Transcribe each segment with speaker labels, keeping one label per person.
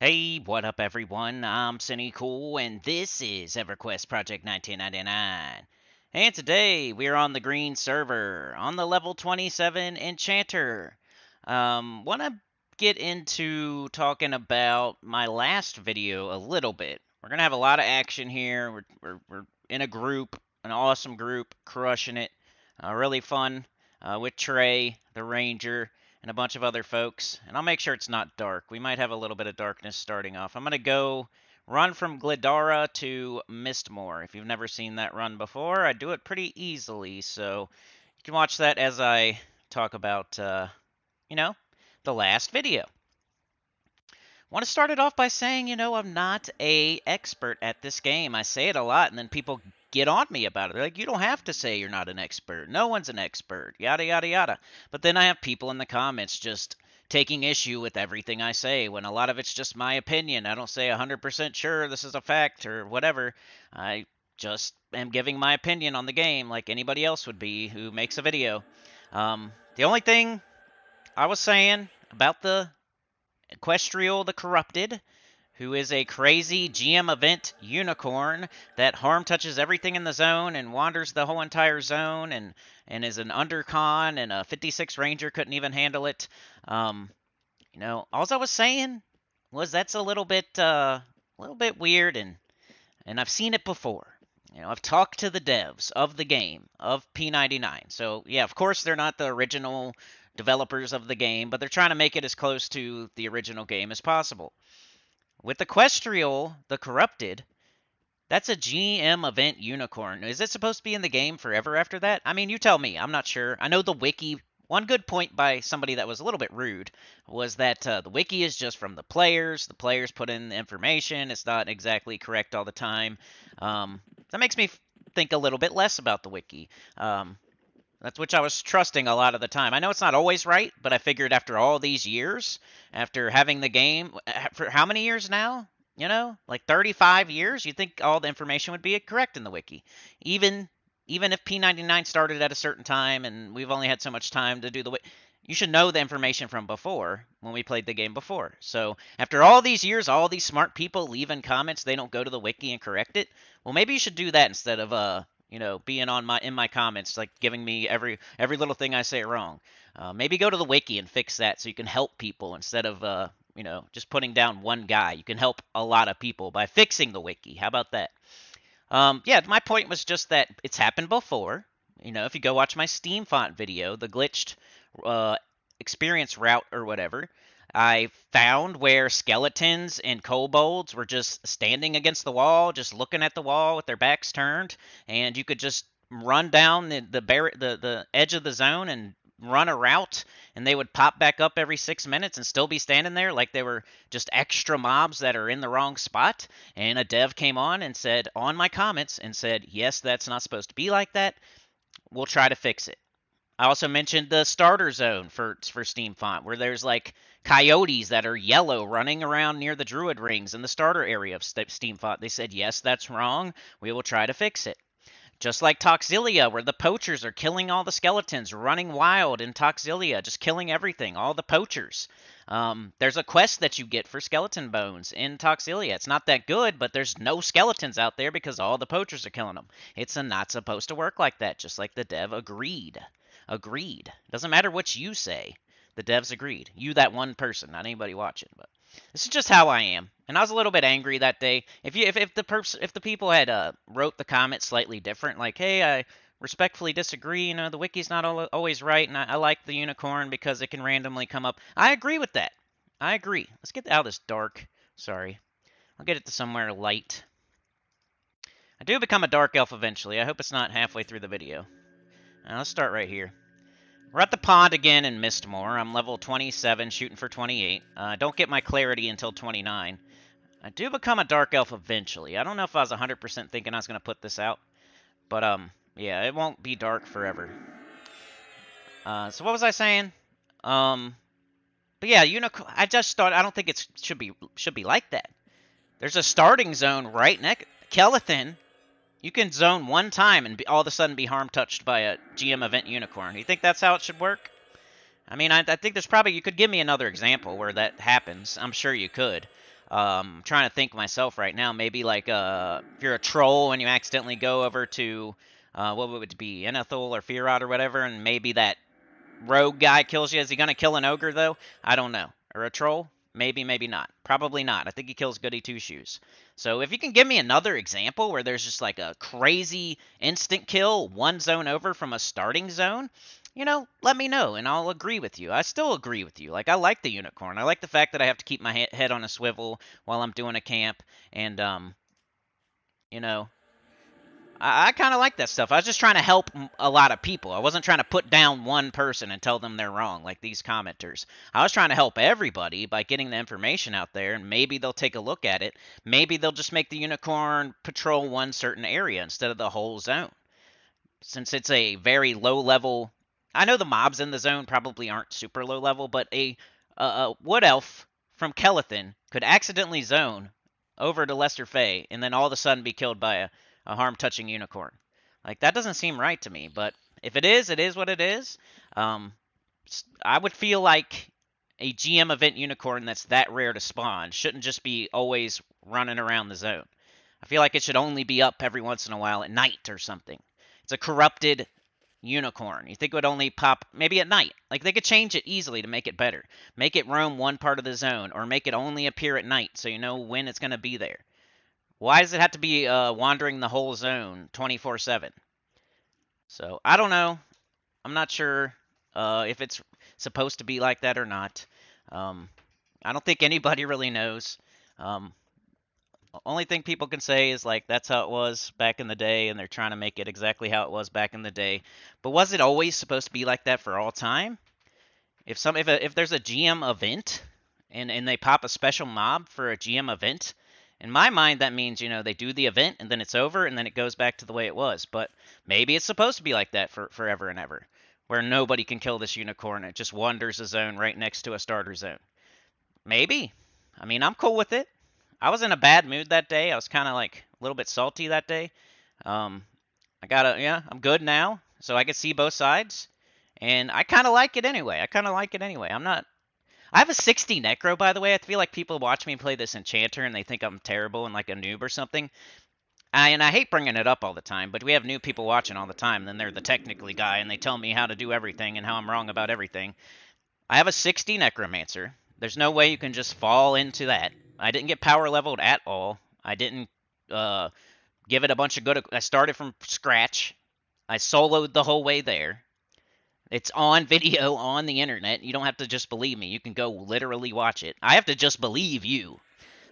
Speaker 1: Hey, what up, everyone? I'm Sinnycool, and this is EverQuest Project 1999. And today we're on the green server on the level 27 Enchanter. Want to get into talking about my last video a little bit. We're gonna have a lot of action here. We're in a group, an awesome group, crushing it. Really fun with Trey, the Ranger, and a bunch of other folks. And I'll make sure it's not dark. We might have a little bit of darkness starting off. I'm going to go run from Glidara to Mistmore. If you've never seen that run before, I do it pretty easily. So you can watch that as I talk about, you know, the last video. Want to start it off by saying, I'm not a expert at this game. I say it a lot, and then people get on me about it. They're like, you don't have to say you're not an expert. No one's an expert. Yada yada yada. But then I have people in the comments just taking issue with everything I say when a lot of it's just my opinion. I don't say 100% sure this is a fact or whatever. I just am giving my opinion on the game like anybody else would be who makes a video. The only thing I was saying about the Equestrielle the Corrupted, who is a crazy GM event unicorn that harm touches everything in the zone and wanders the whole entire zone and is an undercon, and a 56 Ranger couldn't even handle it. All I was saying was that's a little bit weird, and I've seen it before. I've talked to the devs of the game, of P99. So, yeah, of course they're not the original developers of the game, but they're trying to make it as close to the original game as possible. With Equestrielle the Corrupted, that's a GM event unicorn. Is it supposed to be in the game forever after that? I mean, you tell me. I'm not sure. I know the wiki. One good point by somebody that was a little bit rude was that the wiki is just from the players. The players put in the information. It's not exactly correct all the time. That makes me think a little bit less about the wiki. That's which I was trusting a lot of the time. I know it's not always right, but I figured after all these years, after having the game for how many years now? Like 35 years, you'd think all the information would be correct in the wiki. Even even if P99 started at a certain time and we've only had so much time to do the you should know the information from before when we played the game before. So after all these years, all these smart people leaving comments, they don't go to the wiki and correct it. Well, maybe you should do that instead of being on my comments, like giving me every little thing I say wrong. Maybe go to the wiki and fix that so you can help people instead of just putting down one guy. You can help a lot of people by fixing the wiki. How about that? Yeah, my point was just that it's happened before. If you go watch my Steam font video, the glitched uh, experience route or whatever, I found where skeletons and kobolds were just standing against the wall, just looking at the wall with their backs turned, and you could just run down the edge of the zone and run a route, and they would pop back up every 6 minutes and still be standing there like they were just extra mobs that are in the wrong spot. And a dev came on and said on my comments and said, yes, that's not supposed to be like that. We'll try to fix it. I also mentioned the starter zone for Steam Font, where there's like coyotes that are yellow running around near the druid rings in the starter area of Steam Font. They said, yes, that's wrong. We will try to fix it. Just like Toxilia, where the poachers are killing all the skeletons, running wild in Toxilia, just killing everything, all the poachers. There's a quest that you get for skeleton bones in Toxilia. It's not that good, but there's no skeletons out there because all the poachers are killing them. It's not supposed to work like that, just like the dev agreed. Agreed. Doesn't matter what you say. The devs agreed. You, that one person, not anybody watching, but this is just how I am. And I was a little bit angry that day. If the people had wrote the comment slightly different, like, hey, I respectfully disagree. The wiki's not always right, and I like the unicorn because it can randomly come up. I agree with that. I agree. Let's get out of this dark. Sorry. I'll get it to somewhere light. I do become a dark elf eventually. I hope it's not halfway through the video. Now, let's start right here. We're at the pond again in Mistmore. I'm level 27, shooting for 28. Don't get my clarity until 29. I do become a dark elf eventually. I don't know if I was 100% thinking I was going to put this out. But, yeah, it won't be dark forever. So what was I saying? But yeah, I just thought, I don't think it should be like that. There's a starting zone right next. Kelethin, you can zone one time and all of a sudden be harm touched by a GM event unicorn. You think that's how it should work? I mean, I think there's probably, you could give me another example where that happens. I'm sure you could. Trying to think myself right now. Maybe like if you're a troll and you accidentally go over to what would it be, Enethel or Fearod or whatever, and maybe that rogue guy kills you. Is he gonna kill an ogre though? I don't know. Or a troll? Maybe, maybe not. Probably not. I think he kills Goody Two Shoes. So if you can give me another example where there's just like a crazy instant kill one zone over from a starting zone, let me know and I'll agree with you. I still agree with you. Like I like the unicorn. I like the fact that I have to keep my head on a swivel while I'm doing a camp, and you know, I kind of like that stuff. I was just trying to help a lot of people. I wasn't trying to put down one person and tell them they're wrong, like these commenters. I was trying to help everybody by getting the information out there, and maybe they'll take a look at it. Maybe they'll just make the unicorn patrol one certain area instead of the whole zone. Since it's a very low level, I know the mobs in the zone probably aren't super low level, but a wood elf from Kelethin could accidentally zone over to Lester Fay and then all of a sudden be killed by a harm-touching unicorn. Like, that doesn't seem right to me, but if it is what it is. I would feel like a GM event unicorn that's that rare to spawn shouldn't just be always running around the zone. I feel like it should only be up every once in a while at night or something. It's a corrupted unicorn. You think it would only pop maybe at night? Like, they could change it easily to make it better. Make it roam one part of the zone, or make it only appear at night so you know when it's going to be there. Why does it have to be wandering the whole zone 24/7? So, I don't know. I'm not sure if it's supposed to be like that or not. I don't think anybody really knows. Um, only thing people can say is like that's how it was back in the day, and they're trying to make it exactly how it was back in the day. But was it always supposed to be like that for all time? If there's a GM event and they pop a special mob for a GM event, in my mind that means they do the event and then it's over and then it goes back to the way it was. But maybe it's supposed to be like that for forever and ever, where nobody can kill this unicorn. It just wanders a zone right next to a starter zone. Maybe. I mean, I'm cool with it. I was in a bad mood that day. I was kind of like a little bit salty that day. Um, I'm good now, so I can see both sides, and I kind of like it anyway. I'm not. I have a 60 Necro, by the way. I feel like people watch me play this Enchanter and they think I'm terrible and like a noob or something. And I hate bringing it up all the time, but we have new people watching all the time. And then they're the technically guy, and they tell me how to do everything and how I'm wrong about everything. I have a 60 Necromancer. There's no way you can just fall into that. I didn't get power leveled at all. I didn't give it a bunch of good. I started from scratch. I soloed the whole way there. It's on video on the internet. You don't have to just believe me. You can go literally watch it. I have to just believe you.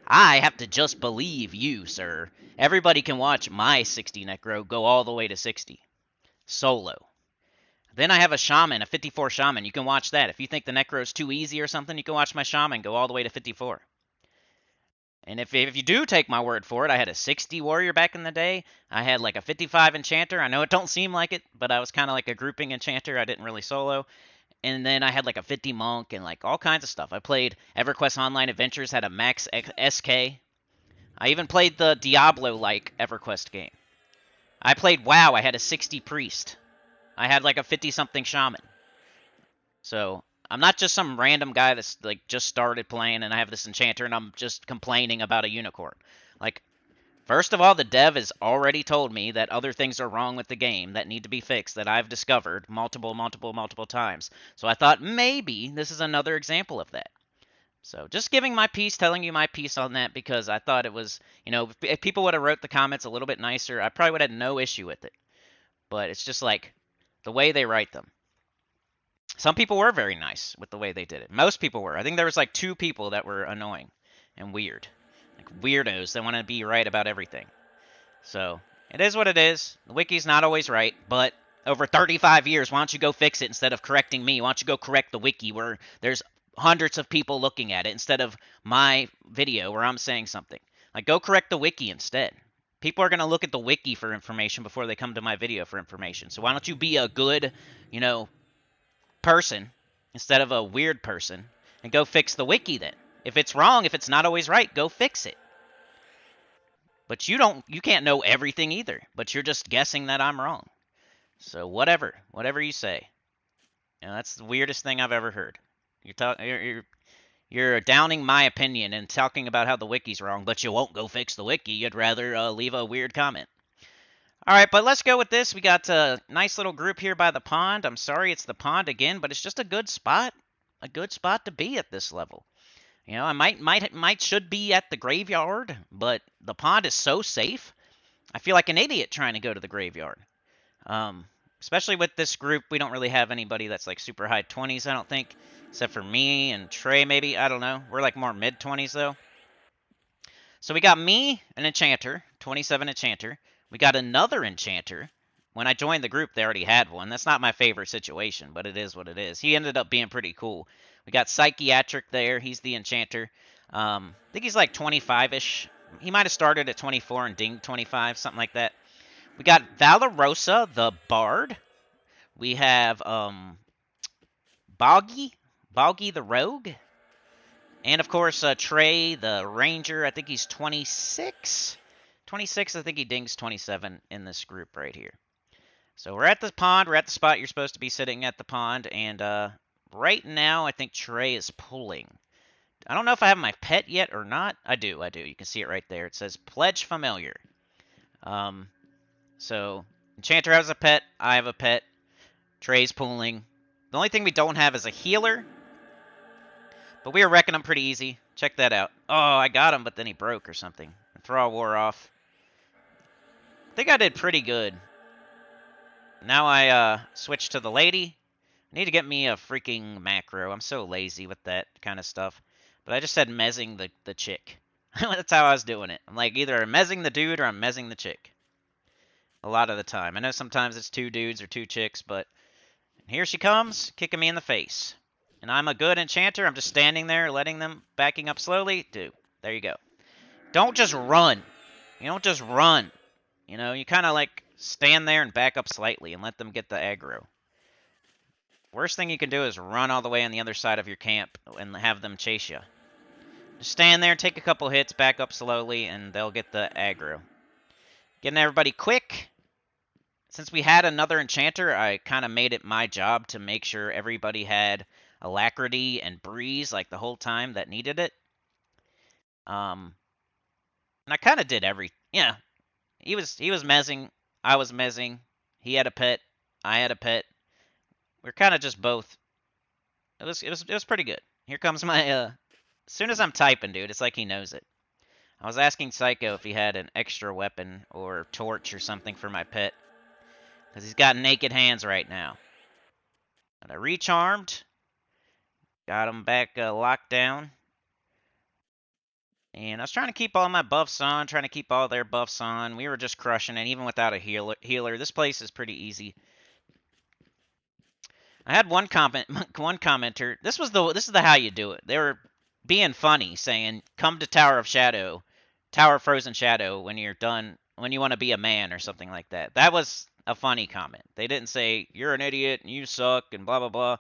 Speaker 1: I have to just believe you, sir. Everybody can watch my 60 Necro go all the way to 60. Solo. Then I have a Shaman, a 54 Shaman. You can watch that. If you think the Necro is too easy or something, you can watch my Shaman go all the way to 54. And if you do take my word for it, I had a 60 Warrior back in the day. I had like a 55 Enchanter. I know it don't seem like it, but I was kind of like a grouping Enchanter. I didn't really solo. And then I had like a 50 Monk and like all kinds of stuff. I played EverQuest Online Adventures, had a max SK. I even played the Diablo-like EverQuest game. I played WoW. I had a 60 Priest. I had like a 50-something Shaman. So I'm not just some random guy that's like just started playing and I have this Enchanter and I'm just complaining about a unicorn. Like, first of all, the dev has already told me that other things are wrong with the game that need to be fixed that I've discovered multiple times. So I thought maybe this is another example of that. So just giving my piece, telling you my piece on that because I thought it was, if people would have wrote the comments a little bit nicer, I probably would have had no issue with it. But it's just like the way they write them. Some people were very nice with the way they did it. Most people were. I think there was like 2 people that were annoying and weird. Like weirdos that want to be right about everything. So, it is what it is. The wiki's not always right, but over 35 years, why don't you go fix it instead of correcting me? Why don't you go correct the wiki where there's hundreds of people looking at it instead of my video where I'm saying something? Like, go correct the wiki instead. People are going to look at the wiki for information before they come to my video for information. So why don't you be a good, person instead of a weird person and go fix the wiki then. If it's wrong, if it's not always right, go fix it. But you can't know everything either, but you're just guessing that I'm wrong. So whatever you say. That's the weirdest thing I've ever heard. You're downing my opinion and talking about how the wiki's wrong, but you won't go fix the wiki. You'd rather leave a weird comment. All right, but let's go with this. We got a nice little group here by the pond. I'm sorry it's the pond again, but it's just a good spot. A good spot to be at this level. You know, I might should be at the graveyard, but the pond is so safe. I feel like an idiot trying to go to the graveyard. Especially with this group, we don't really have anybody that's like super high 20s, I don't think, except for me and Trey maybe. I don't know. We're like more mid 20s though. So we got me, an Enchanter, 27 Enchanter. We got another Enchanter. When I joined the group, they already had one. That's not my favorite situation, but it is what it is. He ended up being pretty cool. We got Psychiatric there. He's the Enchanter. I think he's like 25-ish. He might have started at 24 and dinged 25, something like that. We got Valorosa, the Bard. We have Boggy the Rogue. And, of course, Trey, the Ranger. I think he's 26. 26, I think he dings 27 in this group right here. So we're at the pond. We're at the spot you're supposed to be sitting at the pond. And right now, I think Trey is pulling. I don't know if I have my pet yet or not. I do. You can see it right there. It says Pledge Familiar. So Enchanter has a pet. I have a pet. Trey's pulling. The only thing we don't have is a healer. But we were wrecking him pretty easy. Check that out. Oh, I got him, but then he broke or something. Thrall wore off. I think I did pretty good. Now I switch to the lady. I need to get me a freaking macro. I'm so lazy with that kind of stuff. But I just said mezzing the chick. That's how I was doing it. I'm like, either I'm mezzing the dude or I'm mezzing the chick. A lot of the time. I know sometimes it's two dudes or two chicks, but here she comes, kicking me in the face. And I'm a good Enchanter. I'm just standing there, letting them, backing up slowly. Dude, there you go. Don't just run. You don't just run. You know, you kind of like stand there and back up slightly and let them get the aggro. Worst thing you can do is run all the way on the other side of your camp and have them chase you. Just stand there, take a couple hits, back up slowly, and they'll get the aggro. Getting everybody quick. Since we had another Enchanter, I kind of made it my job to make sure everybody had Alacrity and Breeze like the whole time that needed it. And I kind of did yeah. He was mezzing, I was mezzing. He had a pet, I had a pet. We're kind of just both. It was pretty good. Here comes my as soon as I'm typing, dude, it's like he knows it. I was asking Psycho if he had an extra weapon or torch or something for my pet. Because he's got naked hands right now. And I recharmed. Got him back locked down. And I was trying to keep all my buffs on, trying to keep all their buffs on. We were just crushing it, even without a healer. This place is pretty easy. I had one commenter. This is the how you do it. They were being funny, saying, "Come to Tower of Frozen Shadow when you're done, when you want to be a man," or something like that. That was a funny comment. They didn't say, "You're an idiot and you suck," and blah blah blah.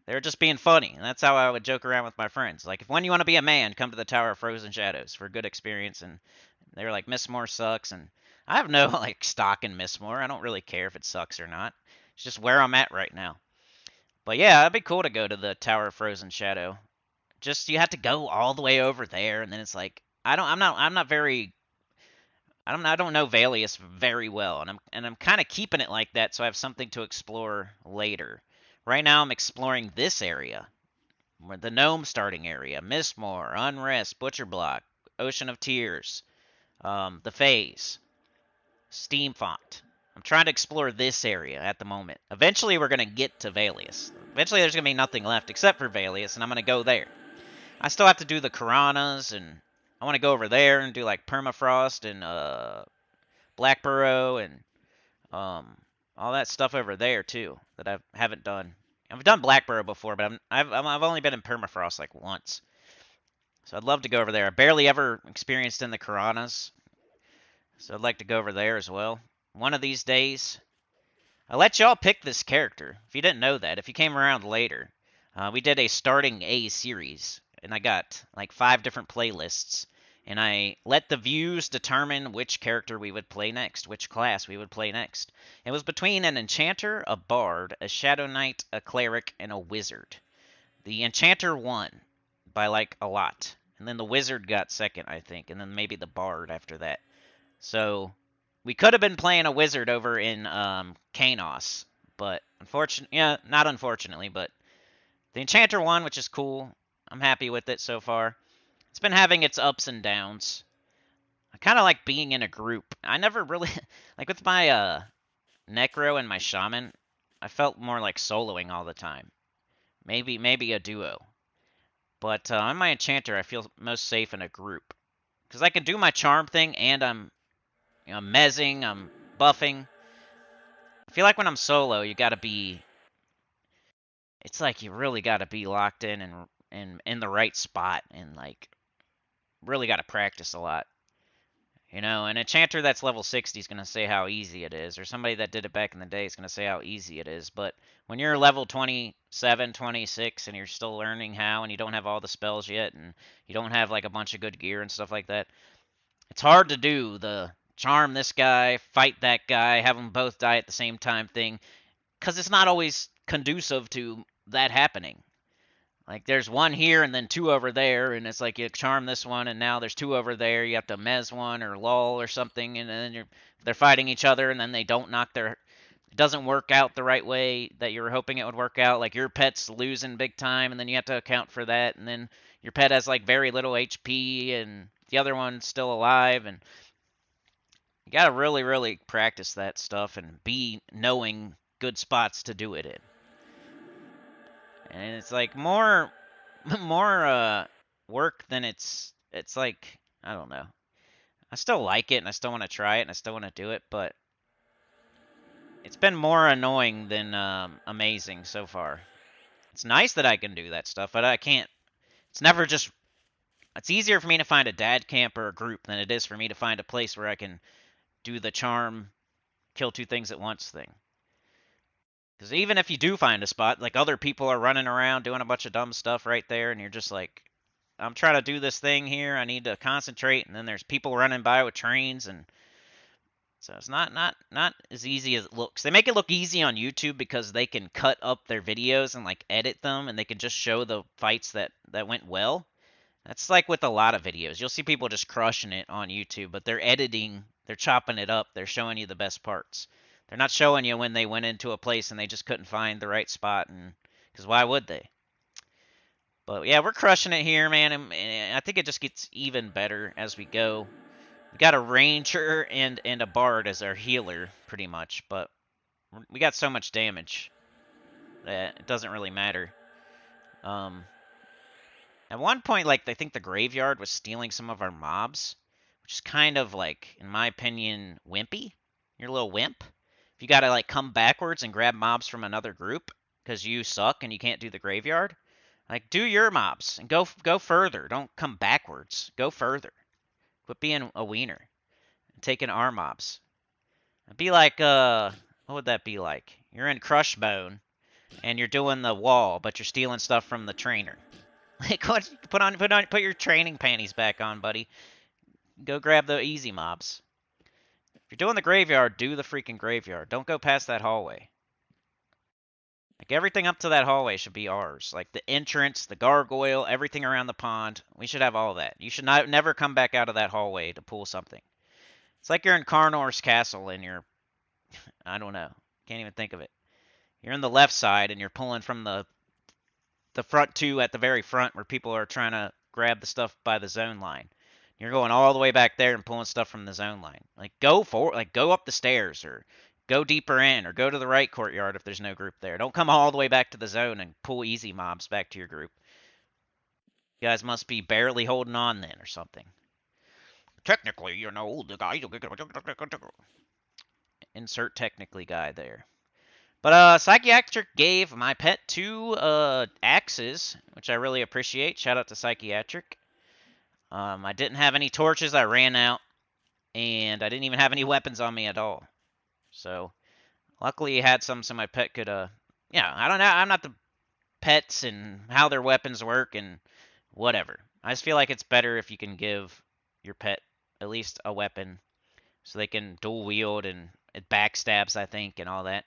Speaker 1: They were just being funny, and that's how I would joke around with my friends. Like, when you want to be a man, come to the Tower of Frozen Shadows for a good experience. And they were like, Mistmore sucks, and I have no like stock in Mistmore. I don't really care if it sucks or not. It's just where I'm at right now. But yeah, it'd be cool to go to the Tower of Frozen Shadow. Just you have to go all the way over there, and then it's like I don't know Valius very well, and I'm kind of keeping it like that so I have something to explore later. Right now I'm exploring this area, the gnome starting area, Mistmore, Unrest, Butcher Block, Ocean of Tears, the Phase, Steamfont. I'm trying to explore this area at the moment. Eventually we're going to get to Valius. Eventually there's going to be nothing left except for Valius, and I'm going to go there. I still have to do the Karanas, and I want to go over there and do like Permafrost and Blackburrow and all that stuff over there too that I haven't done. I've done Blackburrow before, but I've only been in Permafrost like once. So I'd love to go over there. I barely ever experienced in the Karanas, so I'd like to go over there as well. One of these days. I let y'all pick this character. If you didn't know that, if you came around later, we did a starting A series, and I got like 5 different playlists, and I let the views determine which character we would play next, which class we would play next. It was between an Enchanter, a Bard, a Shadow Knight, a Cleric, and a Wizard. The Enchanter won. by like a lot. And then the wizard got second, I think, and then maybe the bard after that. So we could have been playing a wizard over in Kanos, but unfortunately, yeah, not unfortunately, but the Enchanter won, which is cool. I'm happy with it so far. It's been having its ups and downs. I kind of like being in a group. I never really like with my Necro and my Shaman. I felt more like soloing all the time. Maybe a duo. But on my Enchanter, I feel most safe in a group because I can do my charm thing and I'm mezzing, I'm buffing. I feel like when I'm solo, you gotta be. It's like you really gotta be locked in and in the right spot and like really gotta practice a lot. You know, an enchanter that's level 60 is going to say how easy it is, or somebody that did it back in the day is going to say how easy it is. But when you're level 27, 26, and you're still learning how, and you don't have all the spells yet, and you don't have like a bunch of good gear and stuff like that, it's hard to do the charm this guy, fight that guy, have them both die at the same time thing, because it's not always conducive to that happening. Like there's one here and then two over there, and it's like you charm this one, and now there's two over there. You have to mez one or lull or something, and then they're fighting each other, and then they don't knock their. It doesn't work out the right way that you were hoping it would work out. Like your pet's losing big time, and then you have to account for that, and then your pet has like very little HP, and the other one's still alive, and you gotta really, really practice that stuff and be knowing good spots to do it in. And it's like more more work than it's like I don't know. I still like it and I still want to try it and I still want to do it, but it's been more annoying than amazing so far. It's nice that I can do that stuff, but I can't. It's never just. It's easier for me to find a dad camp or a group than it is for me to find a place where I can do the charm, kill two things at once thing. Because even if you do find a spot, like other people are running around doing a bunch of dumb stuff right there, and you're just like, I'm trying to do this thing here. I need to concentrate, and then there's people running by with trains, and so it's not as easy as it looks. They make it look easy on YouTube because they can cut up their videos and like edit them, and they can just show the fights that went well. That's like with a lot of videos. You'll see people just crushing it on YouTube, but they're editing, they're chopping it up, they're showing you the best parts. They're not showing you when they went into a place and they just couldn't find the right spot, and because why would they? But yeah, we're crushing it here, man, and I think it just gets even better as we go. We got a ranger and a bard as our healer, pretty much, but we got so much damage that it doesn't really matter. Um, at one point, like I think the graveyard was stealing some of our mobs, which is kind of like, in my opinion, wimpy. You're a little wimp. If you gotta like come backwards and grab mobs from another group because you suck and you can't do the graveyard, like do your mobs and go further. Don't come backwards. Go further. Quit being a wiener and taking our mobs. It'd be like what would that be like? You're in Crushbone and you're doing the wall, but you're stealing stuff from the trainer. Like put your training panties back on, buddy. Go grab the easy mobs. If you're doing the graveyard, do the freaking graveyard. Don't go past that hallway. Like everything up to that hallway should be ours. Like the entrance, the gargoyle, everything around the pond. We should have all that. You should never come back out of that hallway to pull something. It's like you're in Carnor's castle and you're I don't know. Can't even think of it. You're in the left side and you're pulling from the front two at the very front where people are trying to grab the stuff by the zone line. You're going all the way back there and pulling stuff from the zone line. Like go up the stairs or go deeper in or go to the right courtyard if there's no group there. Don't come all the way back to the zone and pull easy mobs back to your group. You guys must be barely holding on then or something. Technically, you know, the guy insert technically guy there. But Psychiatric gave my pet two axes, which I really appreciate. Shout out to Psychiatric. I didn't have any torches. I ran out. And I didn't even have any weapons on me at all. So, luckily he had some so my pet could, yeah, I don't know. I'm not the pets and how their weapons work and whatever. I just feel like it's better if you can give your pet at least a weapon so they can dual wield and it backstabs, I think, and all that.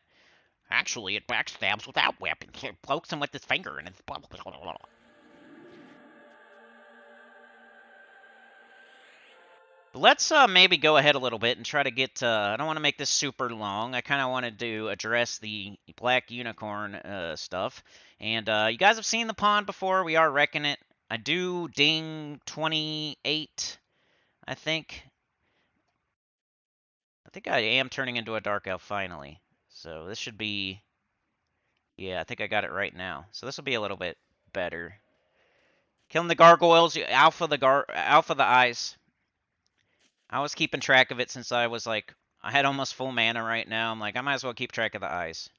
Speaker 1: Actually, it backstabs without weapons. It pokes him with his finger and it's blah, blah, blah, blah. let's maybe go ahead a little bit and try to get. I don't want to make this super long. I kind of wanted to address the black unicorn stuff. And you guys have seen the pond before. We are wrecking it. I do ding 28, I think. I think I am turning into a dark elf finally. So this should be. Yeah, I think I got it right now. So this will be a little bit better. Killing the gargoyles, alpha the eyes. I was keeping track of it since I was like, I had almost full mana right now. I'm like, I might as well keep track of the eyes.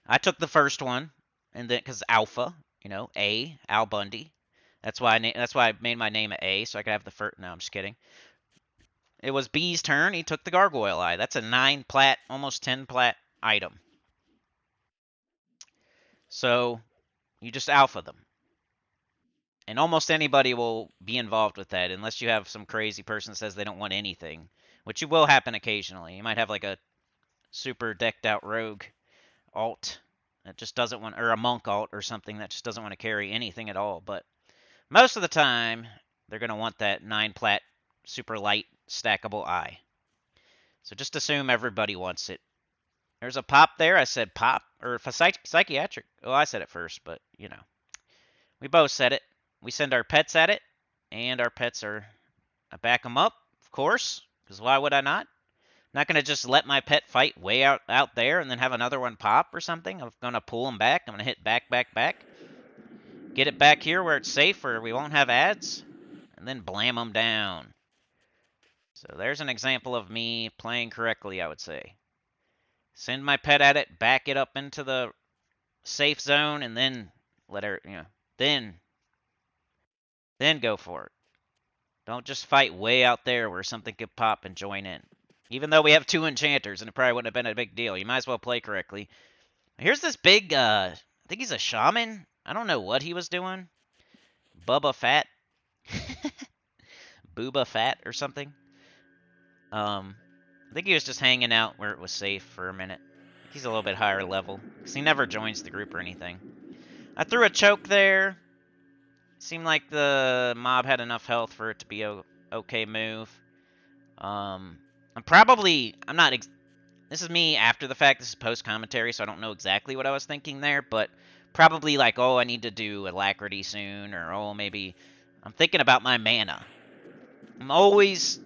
Speaker 1: I took the first one, and then because alpha, A, Al Bundy. That's why I made my name A, so I could have the first. No, I'm just kidding. It was B's turn. He took the gargoyle eye. That's a 9 plat, almost 10 plat item. So you just alpha them. And almost anybody will be involved with that, unless you have some crazy person that says they don't want anything, which will happen occasionally. You might have like a super decked out rogue alt that just doesn't want, or a monk alt or something that just doesn't want to carry anything at all. But most of the time, they're going to want that 9 plat super light stackable eye. So just assume everybody wants it. There's a pop there. I said pop, or psychiatric. Oh, I said it first, but we both said it. We send our pets at it, and our pets are. I back them up, of course, because why would I not? I'm not going to just let my pet fight way out there and then have another one pop or something. I'm going to pull them back. I'm going to hit back, back, back. Get it back here where it's safe, where we won't have ads, and then blam them down. So there's an example of me playing correctly, I would say. Send my pet at it, back it up into the safe zone, and then let her, then go for it. Don't just fight way out there where something could pop and join in. Even though we have 2 enchanters, and it probably wouldn't have been a big deal. You might as well play correctly. Here's this big, I think he's a shaman. I don't know what he was doing. Bubba Fat. Booba Fat or something. I think he was just hanging out where it was safe for a minute. He's a little bit higher level, because he never joins the group or anything. I threw a choke there. Seemed like the mob had enough health for it to be a okay move. I'm not. This is me after the fact. This is post commentary, so I don't know exactly what I was thinking there, but probably like, oh, I need to do alacrity soon, or oh, maybe I'm thinking about my mana. I'm always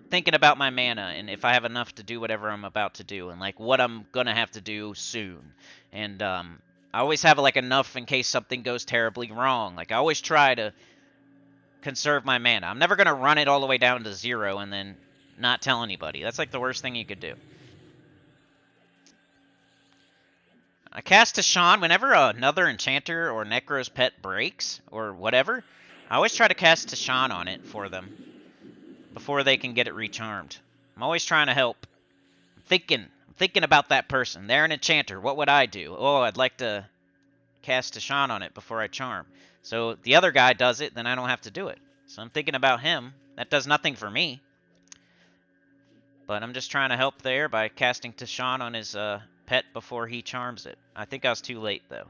Speaker 1: thinking about my mana and if I have enough to do whatever I'm about to do, and like what I'm gonna have to do soon. And I always have like enough in case something goes terribly wrong. Like I always try to conserve my mana. I'm never gonna run it all the way down to 0 and then not tell anybody. That's like the worst thing you could do. I cast to Sean whenever another enchanter or Necro's pet breaks or whatever. I always try to cast to Sean on it for them before they can get it recharmed. I'm always trying to help. I'm thinking about that person. They're an enchanter. What would I do? Oh, I'd like to cast to Sean on it before I charm. So the other guy does it, then I don't have to do it. So I'm thinking about him. That does nothing for me. But I'm just trying to help there by casting to Sean on his pet before he charms it. I think I was too late, though.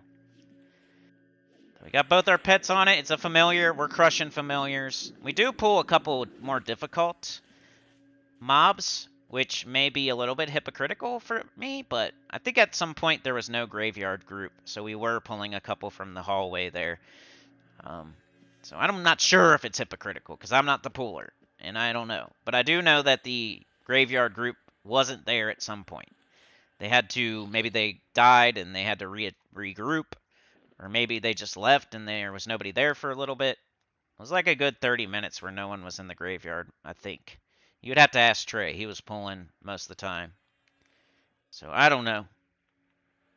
Speaker 1: We got both our pets on it. It's a familiar. We're crushing familiars. We do pull a couple more difficult mobs, which may be a little bit hypocritical for me, but I think at some point there was no graveyard group, so we were pulling a couple from the hallway there. So I'm not sure if it's hypocritical, because I'm not the puller, and I don't know. But I do know that the graveyard group wasn't there at some point. They had to, maybe they died and they had to regroup, or maybe they just left and there was nobody there for a little bit. It was like a good 30 minutes where no one was in the graveyard, I think. You'd have to ask Trey. He was pulling most of the time. So I don't know.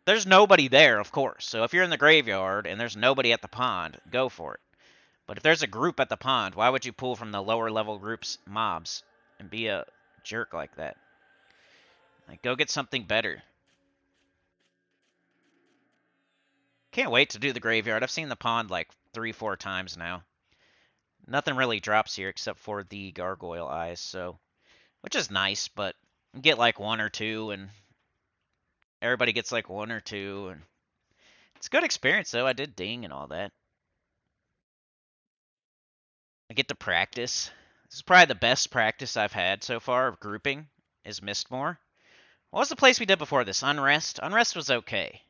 Speaker 1: There's nobody there, of course. So if you're in the graveyard and there's nobody at the pond, go for it. But if there's a group at the pond, why would you pull from the lower level group's mobs and be a jerk like that? Like, go get something better. Can't wait to do the graveyard. I've seen the pond like 3-4 times now. Nothing really drops here except for the gargoyle eyes, so which is nice, but you get like 1 or 2, and everybody gets like 1 or 2, and it's a good experience though. I did ding and all that. I get to practice, This is probably the best practice I've had so far of grouping, is Mistmore. What was the place we did before this? Unrest? Unrest was okay.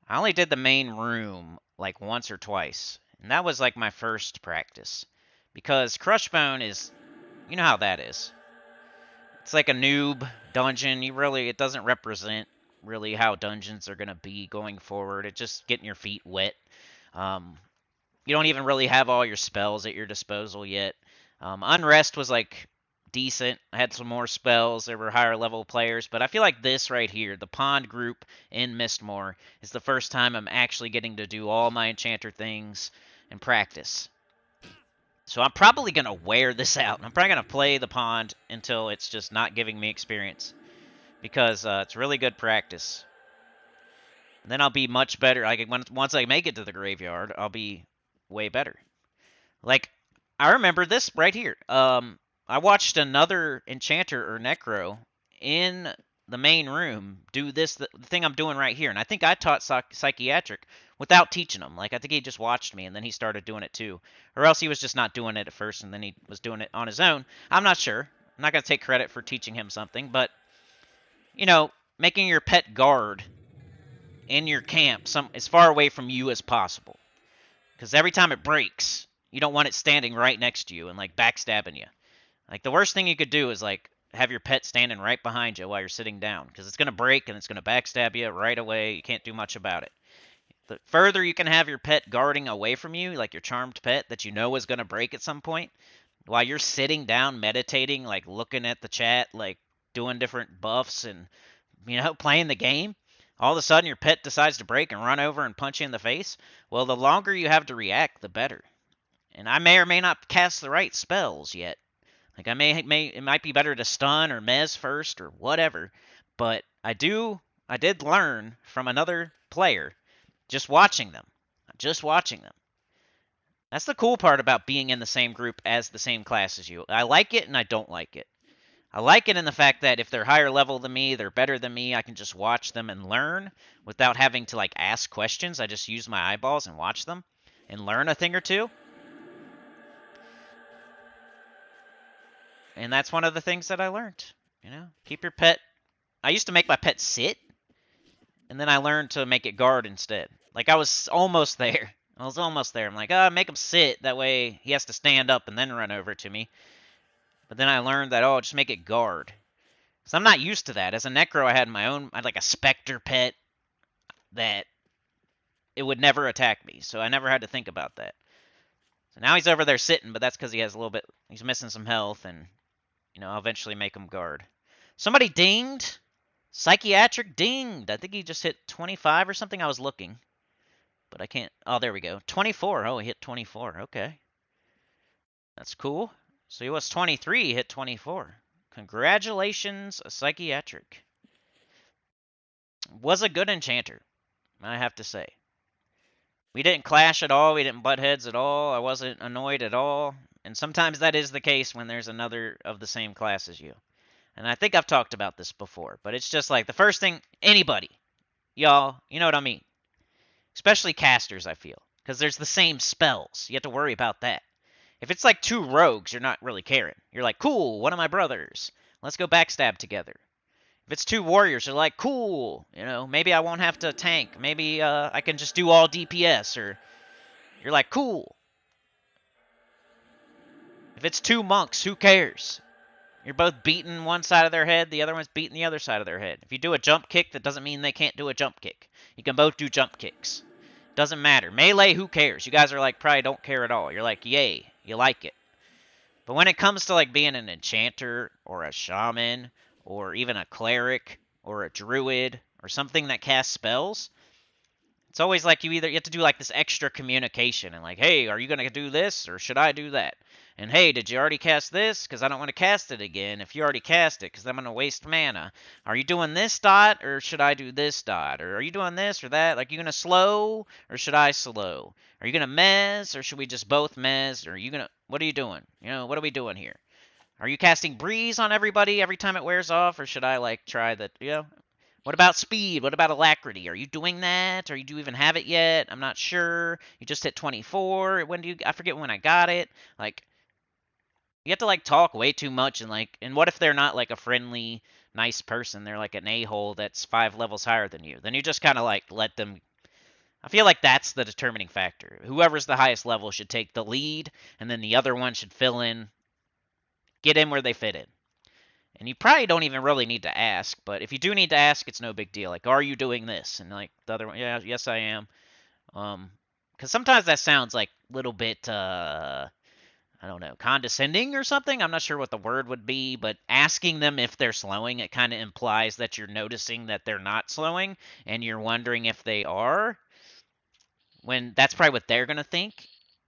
Speaker 1: I only did the main room like once or twice, and that was like my first practice. Because Crushbone is, you know how that is. It's like a noob dungeon. It doesn't represent really how dungeons are going to be going forward. It's just getting your feet wet. Um, you don't even really have all your spells at your disposal yet. Unrest was like decent. I had some more spells. There were higher level players, but I feel like this right here, the Pond group in Mistmore, is the first time I'm actually getting to do all my Enchanter things and practice. So I'm probably going to wear this out. I'm probably going to play the Pond until it's just not giving me experience, because it's really good practice. And then I'll be much better. Once I make it to the graveyard, I'll be way better. Like, I remember this right here. I watched another Enchanter or Necro in the main room do this, the thing I'm doing right here. And I think I taught Psychiatric without teaching him. Like, I think he just watched me, and then he started doing it too. Or else he was just not doing it at first, and then he was doing it on his own. I'm not sure. I'm not going to take credit for teaching him something, but, you know, making your pet guard in your camp as far away from you as possible. Because every time it breaks, you don't want it standing right next to you and, like, backstabbing you. Like, the worst thing you could do is, like, have your pet standing right behind you while you're sitting down. Because it's going to break and it's going to backstab you right away. You can't do much about it. The further you can have your pet guarding away from you, like your charmed pet that you know is going to break at some point, while you're sitting down meditating, like, looking at the chat, like, doing different buffs and, you know, playing the game, all of a sudden your pet decides to break and run over and punch you in the face. Well, the longer you have to react, the better. And I may or may not cast the right spells yet. Like, it might be better to stun or mez first or whatever. But I did learn from another player just watching them. Just watching them. That's the cool part about being in the same group as the same class as you. I like it and I don't like it. I like it in the fact that if they're higher level than me, they're better than me, I can just watch them and learn without having to, like, ask questions. I just use my eyeballs and watch them and learn a thing or two. And that's one of the things that I learned. You know, keep your pet. I used to make my pet sit, and then I learned to make it guard instead. Like, I was almost there. I'm like, oh, make him sit. That way he has to stand up and then run over to me. But then I learned that, oh, just make it guard. So I'm not used to that. As a Necro, I had like a Spectre pet that it would never attack me. So I never had to think about that. So now he's over there sitting, but that's because he's missing some health, and, you know, I'll eventually make him guard. Somebody dinged. Psychiatric dinged. I think he just hit 25 or something. I was looking, but I can't. Oh, there we go. 24. Oh, he hit 24. Okay. That's cool. So he was 23, he hit 24. Congratulations, Psychiatric. Was a good Enchanter, I have to say. We didn't clash at all. We didn't butt heads at all. I wasn't annoyed at all. And sometimes that is the case when there's another of the same class as you. And I think I've talked about this before, but it's just like the first thing, anybody, y'all, you know what I mean? Especially casters, I feel. Because there's the same spells. You have to worry about that. If it's like two rogues, you're not really caring. You're like, cool, one of my brothers. Let's go backstab together. If it's two warriors, you're like, cool. You know, maybe I won't have to tank. Maybe I can just do all DPS. Or you're like, cool. If it's two monks, who cares? You're both beating one side of their head, the other one's beating the other side of their head. If you do a jump kick, that doesn't mean they can't do a jump kick. You can both do jump kicks. Doesn't matter. Melee, who cares? You guys are like, probably don't care at all. You're like, yay, you like it. But when it comes to, like, being an enchanter or a shaman or even a cleric or a druid or something that casts spells, it's always like you have to do like this extra communication and like, hey, are you going to do this or should I do that? And hey, did you already cast this? Because I don't want to cast it again if you already cast it, because I'm going to waste mana. Are you doing this dot or should I do this dot? Or are you doing this or that? Like, you going to slow or should I slow? Are you going to mez or should we just both mez? Or are you going to, what are you doing? You know, what are we doing here? Are you casting breeze on everybody every time it wears off? Or should I, like, try that, you know? What about speed? What about alacrity? Are you doing that? Or do you even have it yet? I'm not sure. You just hit 24. I forget when I got it. Like, You have to like talk way too much and what if they're not like a friendly, nice person? They're like an a-hole that's 5 levels higher than you. Then you just kind of like let them. I feel like that's the determining factor. Whoever's the highest level should take the lead, and then the other one should fill in, get in where they fit in. And you probably don't even really need to ask, but if you do need to ask, it's no big deal. Like, are you doing this? And like the other one, yeah, yes I am. Because sometimes that sounds like a little bit, I don't know, condescending or something. I'm not sure what the word would be, but asking them if they're slowing, it kind of implies that you're noticing that they're not slowing, and you're wondering if they are. When that's probably what they're gonna think,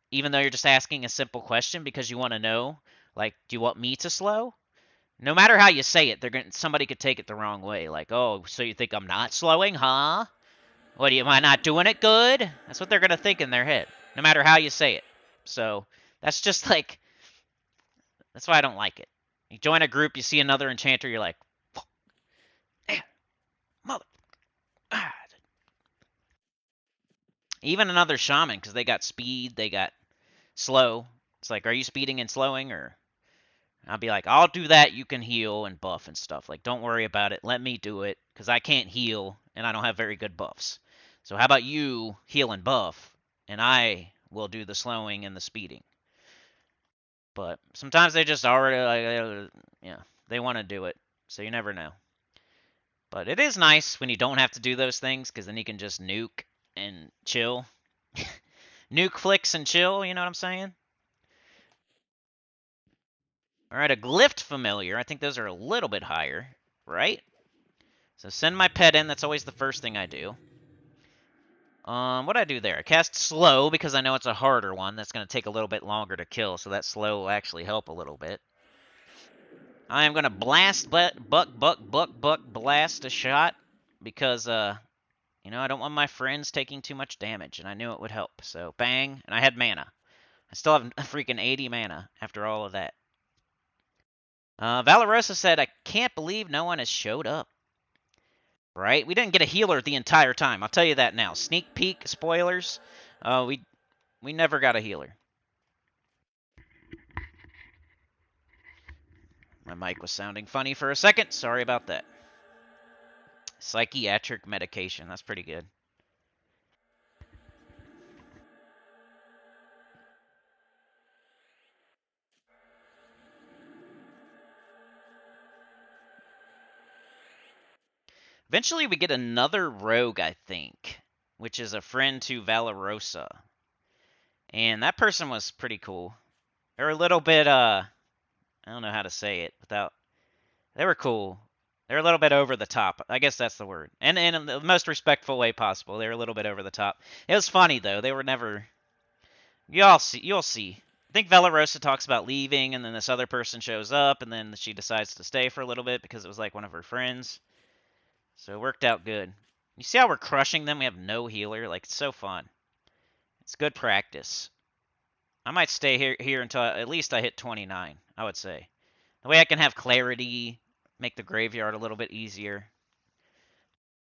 Speaker 1: even though you're just asking a simple question because you want to know, like, do you want me to slow? No matter how you say it, somebody could take it the wrong way. Like, oh, so you think I'm not slowing, huh? What, am I not doing it good? That's what they're gonna think in their head, no matter how you say it. So that's just like that's why I don't like it. You join a group, you see another enchanter, you're like, fuck, man, mother. Ah. Even another shaman, because they got speed, they got slow. It's like, are you speeding and slowing, or I'll be like, I'll do that. You can heal and buff and stuff. Like, don't worry about it. Let me do it because I can't heal and I don't have very good buffs. So how about you heal and buff, and I will do the slowing and the speeding. But sometimes they just already, yeah, they want to do it. So you never know. But it is nice when you don't have to do those things because then you can just nuke and chill. Nuke flicks and chill, you know what I'm saying? Alright, a glyphed familiar. I think those are a little bit higher, right? So send my pet in. That's always the first thing I do. What do I do there? I cast slow because I know it's a harder one. That's going to take a little bit longer to kill, so that slow will actually help a little bit. I am going to blast, blast a shot because, I don't want my friends taking too much damage, and I knew it would help. So bang, and I had mana. I still have freaking 80 mana after all of that. Valorosa said, I can't believe no one has showed up. Right? We didn't get a healer the entire time. I'll tell you that now. Sneak peek spoilers. We never got a healer. My mic was sounding funny for a second. Sorry about that. Psychiatric medication. That's pretty good. Eventually we get another rogue, I think, which is a friend to Valorosa. And that person was pretty cool. They're a little bit, I don't know how to say it without... They were cool. They're a little bit over the top. I guess that's the word. And in the most respectful way possible. They were a little bit over the top. It was funny, though. They were never... You'll see. I think Valorosa talks about leaving, and then this other person shows up, and then she decides to stay for a little bit because it was like one of her friends. So it worked out good. You see how we're crushing them? We have no healer. Like, it's so fun. It's good practice. I might stay here until at least I hit 29, I would say. The way I can have clarity, make the graveyard a little bit easier.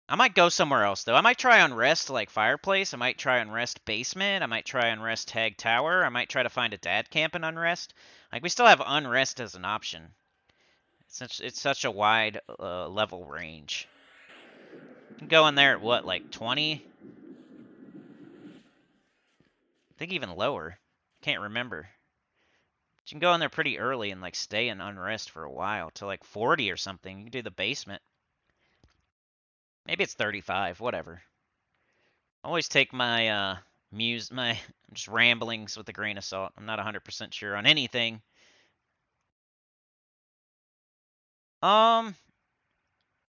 Speaker 1: I might go somewhere else, though. I might try Unrest, like Fireplace. I might try Unrest Basement. I might try Unrest Hag Tower. I might try to find a dad camp in Unrest. Like, we still have Unrest as an option. It's such a wide level range. You can go in there at what, like 20? I think even lower. Can't remember. But you can go in there pretty early and like stay in Unrest for a while, till like 40 or something. You can do the basement. Maybe it's 35, whatever. Always take my my just ramblings with a grain of salt. I'm not 100% sure on anything.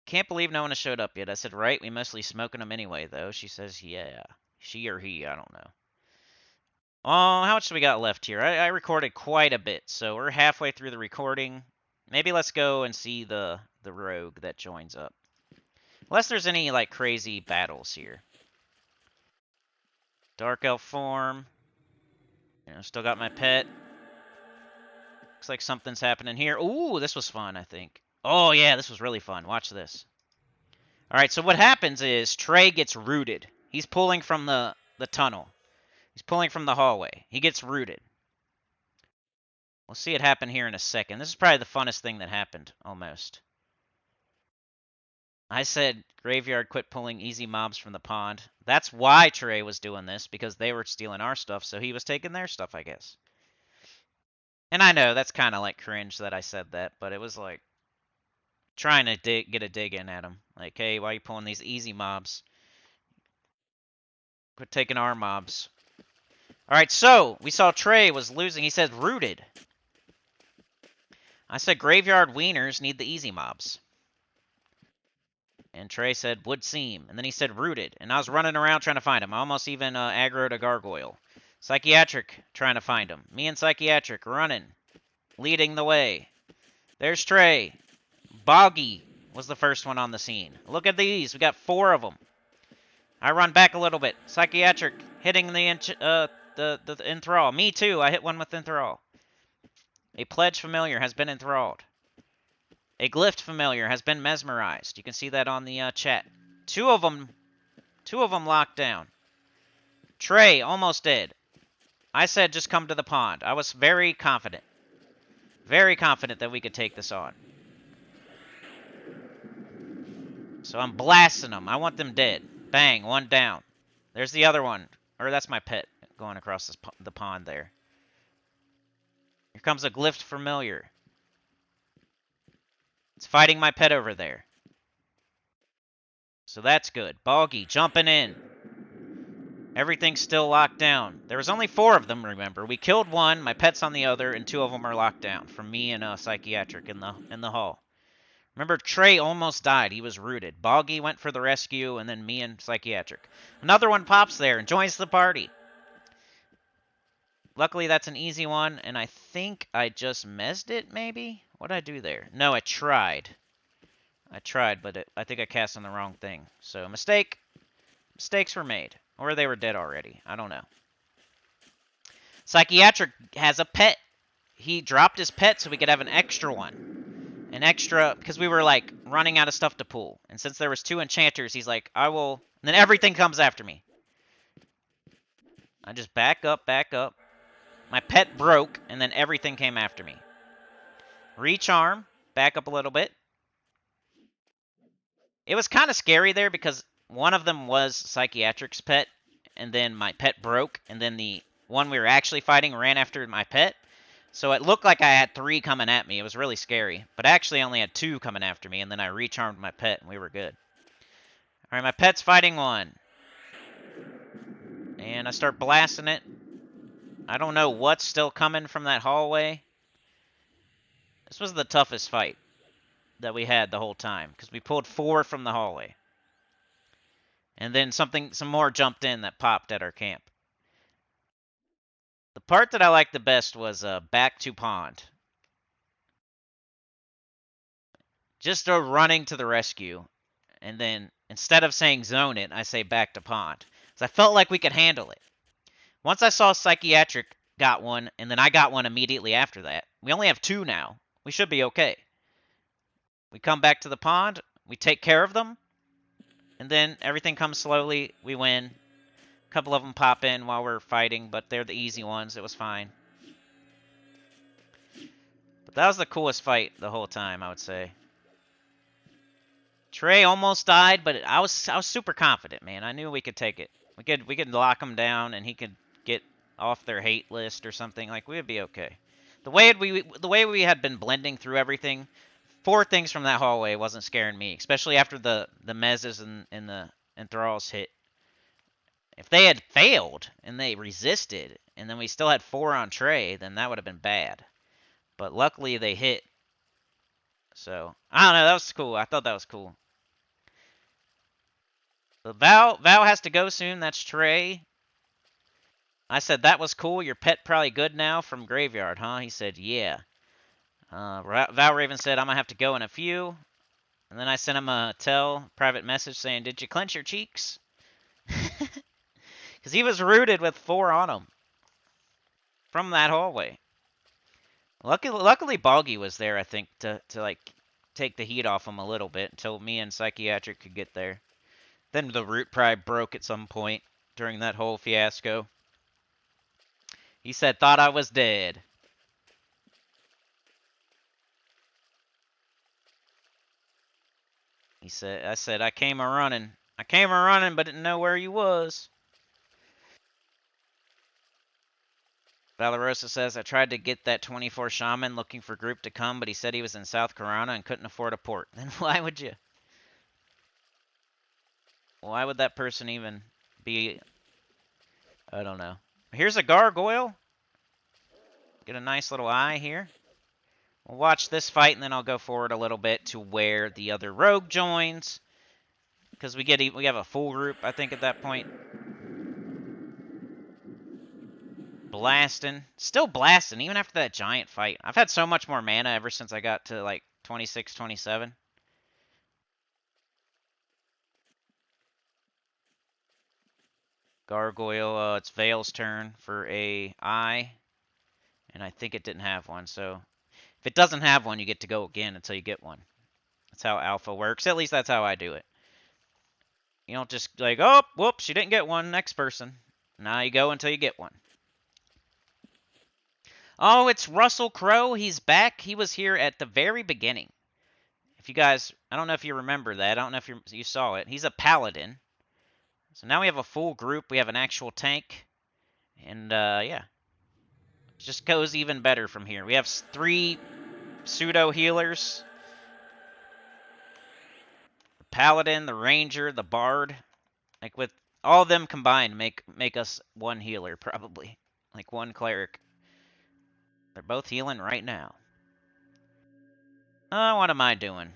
Speaker 1: Can't believe no one has showed up yet. I said, right, we mostly smoking them anyway, though. She says, yeah. She or he, I don't know. Oh, how much do we got left here? I recorded quite a bit, so we're halfway through the recording. Maybe let's go and see the rogue that joins up. Unless there's any, like, crazy battles here. Dark elf form. Still got my pet. Looks like something's happening here. Ooh, this was fun, I think. Oh, yeah, this was really fun. Watch this. All right, so what happens is Trey gets rooted. He's pulling from the tunnel. He's pulling from the hallway. He gets rooted. We'll see it happen here in a second. This is probably the funnest thing that happened, almost. I said, Graveyard, quit pulling easy mobs from the pond. That's why Trey was doing this, because they were stealing our stuff, so he was taking their stuff, I guess. And I know, that's kind of like cringe that I said that, but it was like trying to get a dig in at him. Like, hey, why are you pulling these easy mobs? Quit taking our mobs. Alright, so, we saw Trey was losing. He said rooted. I said graveyard wieners need the easy mobs. And Trey said would seem. And then he said rooted. And I was running around trying to find him. I almost even aggroed a gargoyle. Psychiatric trying to find him. Me and Psychiatric running. Leading the way. There's Trey. Boggy was the first one on the scene. Look at these. We got 4 of them. I run back a little bit. Psychiatric hitting the enthrall. Me too. I hit one with enthrall. A pledge familiar has been enthralled. A glyph familiar has been mesmerized. You can see that on the chat. Two of them locked down. Trey almost dead. I said just come to the pond. I was very confident. Very confident that we could take this on. So I'm blasting them. I want them dead. Bang, one down. There's the other one. Or that's my pet going across the pond there. Here comes a glyph familiar. It's fighting my pet over there. So that's good. Boggy jumping in. Everything's still locked down. There was only 4 of them, remember. We killed one, my pet's on the other, and 2 of them are locked down. From me and Psychiatric in the hall. Remember, Trey almost died. He was rooted. Boggy went for the rescue, and then me and Psychiatric. Another one pops there and joins the party. Luckily, that's an easy one, and I think I just mezzed it, maybe? What did I do there? No, I tried. But I think I cast on the wrong thing. So, mistake. Mistakes were made. Or they were dead already. I don't know. Psychiatric has a pet. He dropped his pet so we could have an extra one. An extra, because we were, like, running out of stuff to pull. And since there was 2 enchanters, he's like, I will... And then everything comes after me. I just back up. My pet broke, and then everything came after me. Recharm. Back up a little bit. It was kind of scary there because one of them was Psychiatric's pet, and then my pet broke, and then the one we were actually fighting ran after my pet. So it looked like I had 3 coming at me. It was really scary. But I actually only had 2 coming after me, and then I recharmed my pet, and we were good. Alright, my pet's fighting one. And I start blasting it. I don't know what's still coming from that hallway. This was the toughest fight that we had the whole time, because we pulled 4 from the hallway. And then some more jumped in that popped at our camp. The part that I liked the best was back to pond. Just running to the rescue. And then instead of saying zone it, I say back to pond. Because I felt like we could handle it. Once I saw Psychiatric got one, and then I got one immediately after that. We only have 2 now. We should be okay. We come back to the pond. We take care of them. And then everything comes slowly. We win. A couple of them pop in while we're fighting, but they're the easy ones. It was fine. But that was the coolest fight the whole time, I would say. Trey almost died, but I was super confident, man. I knew we could take it. We could lock him down, and he could get off their hate list or something. Like, we would be okay. The way we had been blending through everything, 4 things from that hallway wasn't scaring me, especially after the mezzes and the enthralls hit. If they had failed and they resisted, and then we still had 4 on Trey, then that would have been bad. But luckily they hit. So, I don't know, that was cool. I thought that was cool. The Val has to go soon. That's Trey. I said, that was cool. Your pet probably good now from Graveyard, huh? He said, yeah. Val Raven said, I'm going to have to go in a few. And then I sent him a private message saying, did you clench your cheeks? Because he was rooted with 4 on him from that hallway. Luckily, Boggy was there, I think, to like take the heat off him a little bit until me and Psychiatric could get there. Then the root probably broke at some point during that whole fiasco. He said, thought I was dead. I said, I came a-running. I came a-running, but didn't know where you was. Valerosa says, I tried to get that 24 shaman looking for group to come, but he said he was in South Carolina and couldn't afford a port. Then why would you? Why would that person even be... I don't know. Here's a gargoyle. Get a nice little eye here. We'll watch this fight, and then I'll go forward a little bit to where the other rogue joins. Because we have a full group, I think, at that point. Blasting. Still blasting, even after that giant fight. I've had so much more mana ever since I got to, like, 26, 27. Gargoyle, it's Vale's turn for a eye. And I think it didn't have one, so... If it doesn't have one, you get to go again until you get one. That's how alpha works. At least that's how I do it. You don't just like, oh, whoops, you didn't get one. Next person. Now you go until you get one. Oh, it's Russell Crowe. He's back. He was here at the very beginning. If you guys, I don't know if you remember that. I don't know if you saw it. He's a paladin. So now we have a full group. We have an actual tank. And, yeah. It just goes even better from here. We have 3 pseudo healers. The paladin, the ranger, the bard. Like, with all of them combined, make us one healer, probably. Like, one cleric. They're both healing right now. What am I doing?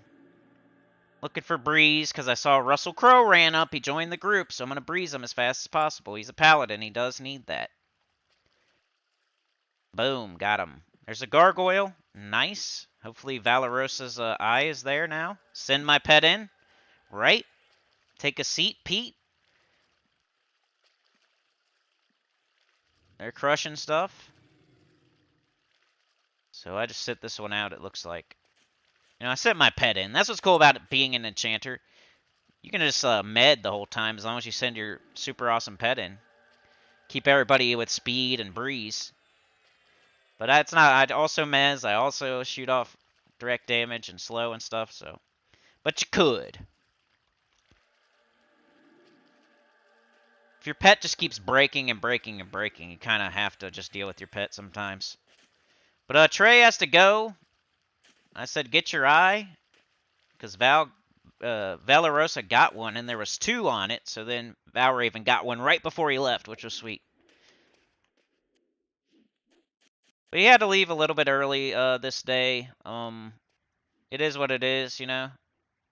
Speaker 1: Looking for Breeze, because I saw Russell Crowe ran up. He joined the group, so I'm going to breeze him as fast as possible. He's a paladin. He does need that. Boom. Got him. There's a gargoyle. Nice. Hopefully Valerosa's eye is there now. Send my pet in. Right. Take a seat, Pete. They're crushing stuff. So I just sit this one out, it looks like. You know, I set my pet in. That's what's cool about it being an enchanter. You can just med the whole time as long as you send your super awesome pet in. Keep everybody with speed and breeze. But that's not... I also mez. I also shoot off direct damage and slow and stuff, so... But you could. If your pet just keeps breaking and breaking and breaking, you kind of have to just deal with your pet sometimes. But Trey has to go. I said, get your eye. Because Valerosa got one, and there was 2 on it. So then Valraven got one right before he left, which was sweet. But he had to leave a little bit early this day. It is what it is, you know.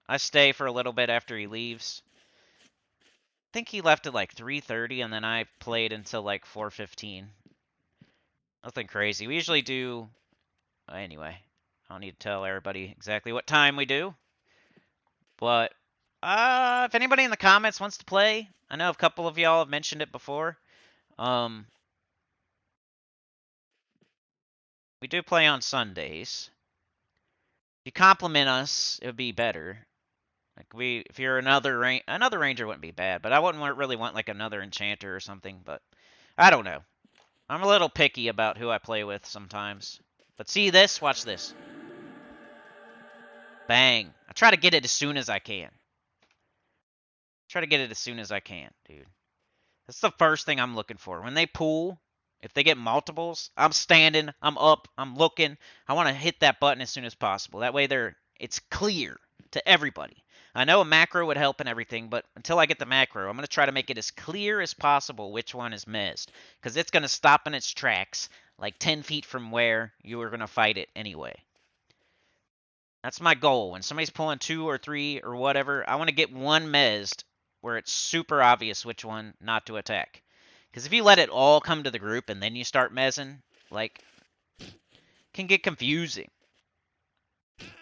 Speaker 1: I stay for a little bit after he leaves. I think he left at like 3:30, and then I played until like 4:15. Nothing crazy. We usually do... Anyway, I don't need to tell everybody exactly what time we do. But if anybody in the comments wants to play, I know a couple of y'all have mentioned it before. We do play on Sundays. If you compliment us, it would be better. Like if you're another ranger wouldn't be bad, but I wouldn't really want like another enchanter or something. But I don't know. I'm a little picky about who I play with sometimes. But see this? Watch this. Bang! I try to get it as soon as I can. Try to get it as soon as I can, dude. That's the first thing I'm looking for. When they pull, if they get multiples, I'm standing, I'm up, I'm looking. I want to hit that button as soon as possible. That way it's clear to everybody. I know a macro would help and everything, but until I get the macro, I'm going to try to make it as clear as possible which one is missed. Because it's going to stop in its tracks like 10 feet from where you were going to fight it anyway. That's my goal. When somebody's pulling 2 or 3 or whatever, I want to get one mezzed where it's super obvious which one not to attack. Because if you let it all come to the group and then you start mezzing, like, it can get confusing.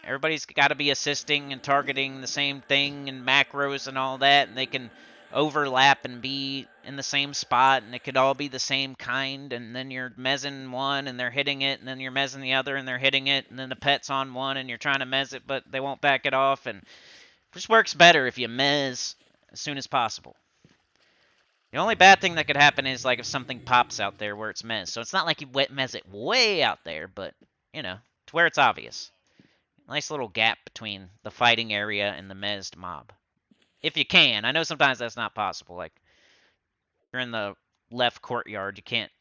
Speaker 1: Everybody's got to be assisting and targeting the same thing and macros and all that, and they can overlap and be in the same spot, and it could all be the same kind, and then you're mezzing one and they're hitting it, and then you're mezzing the other and they're hitting it, and then the pet's on one and you're trying to mezz it, but they won't back it off, and it just works better if you mezz as soon as possible. The only bad thing that could happen is like if something pops out there where it's mezz. So it's not like you mezz it way out there, but, you know, to where it's obvious. Nice little gap between the fighting area and the mezzed mob. If you can. I know sometimes that's not possible. Like, you're in the left courtyard, you can't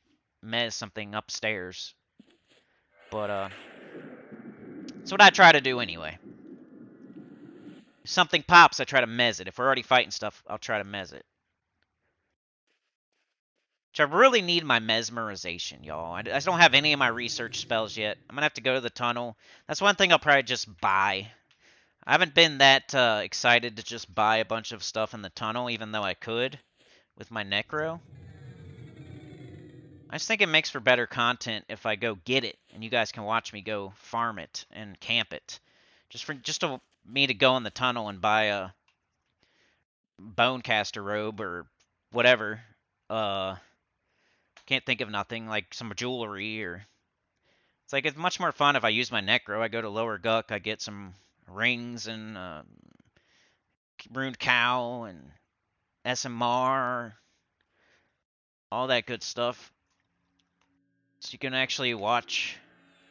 Speaker 1: mez something upstairs. But, that's what I try to do anyway. If something pops, I try to mez it. If we're already fighting stuff, I'll try to mez it. Which I really need my mesmerization, y'all. I just don't have any of my research spells yet. I'm going to have to go to the tunnel. That's one thing I'll probably just buy. I haven't been that excited to just buy a bunch of stuff in the tunnel, even though I could with my Necro. I just think it makes for better content if I go get it, and you guys can watch me go farm it and camp it. Just for me to go in the tunnel and buy a Bonecaster robe or whatever. Can't think of nothing, like some jewelry or... It's like, it's much more fun if I use my Necro. I go to Lower Guck, I get some rings and Ruined Cow and SMR, all that good stuff. So you can actually watch.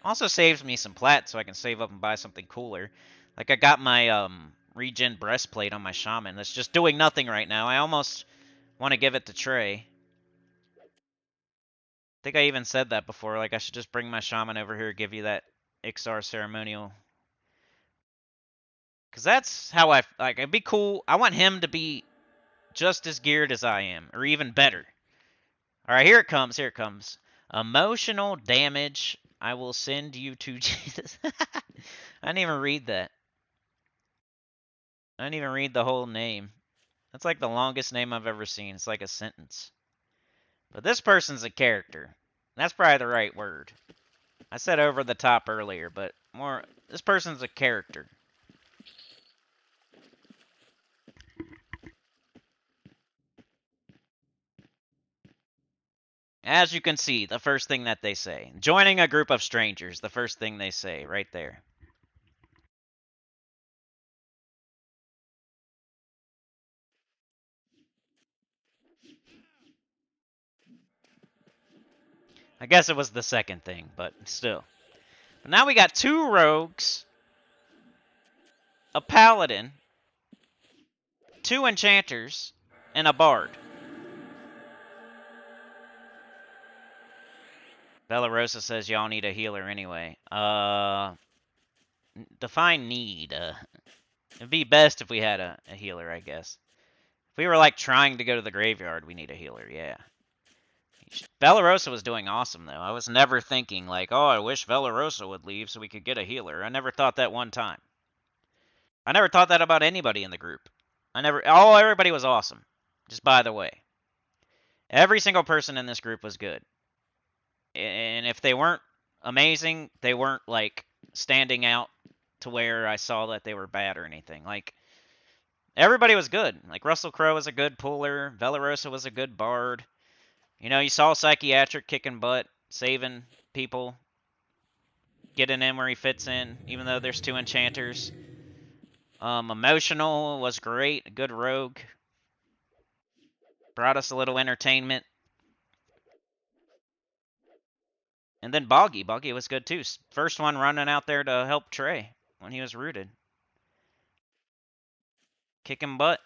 Speaker 1: Also saves me some plat so I can save up and buy something cooler. Like I got my regen breastplate on my shaman that's just doing nothing right now. I almost want to give it to Trey. I think I even said that before. Like I should just bring my shaman over here, give you that Ixar ceremonial. Because that's how I... Like, it'd be cool. I want him to be just as geared as I am, or even better. Alright, here it comes, here it comes. Emotional damage. I will send you to Jesus. I didn't even read that. I didn't even read the whole name. That's like the longest name I've ever seen. It's like a sentence. But this person's a character. That's probably the right word. I said over the top earlier, but more... This person's a character. As you can see, the first thing that they say. Joining a group of strangers, the first thing they say, right there. I guess it was the second thing, but still. But now we got 2 rogues, a paladin, 2 enchanters, and a bard. Bellarosa says y'all need a healer anyway. Define need. It'd be best if we had a healer, I guess. If we were, like, trying to go to the graveyard, we need a healer, yeah. Bellarosa was doing awesome, though. I was never thinking, like, oh, I wish Bellarosa would leave so we could get a healer. I never thought that one time. I never thought that about anybody in the group. Oh, everybody was awesome. Just by the way. Every single person in this group was good. And if they weren't amazing, they weren't, like, standing out to where I saw that they were bad or anything. Like, everybody was good. Like, Russell Crowe was a good puller. Bellarosa was a good bard. You know, you saw Psychiatric kicking butt, saving people, getting in where he fits in, even though there's 2 enchanters. Emotional was great. A good rogue. Brought us a little entertainment. And then Boggy. Boggy was good, too. First one running out there to help Trey when he was rooted. Kicking butt.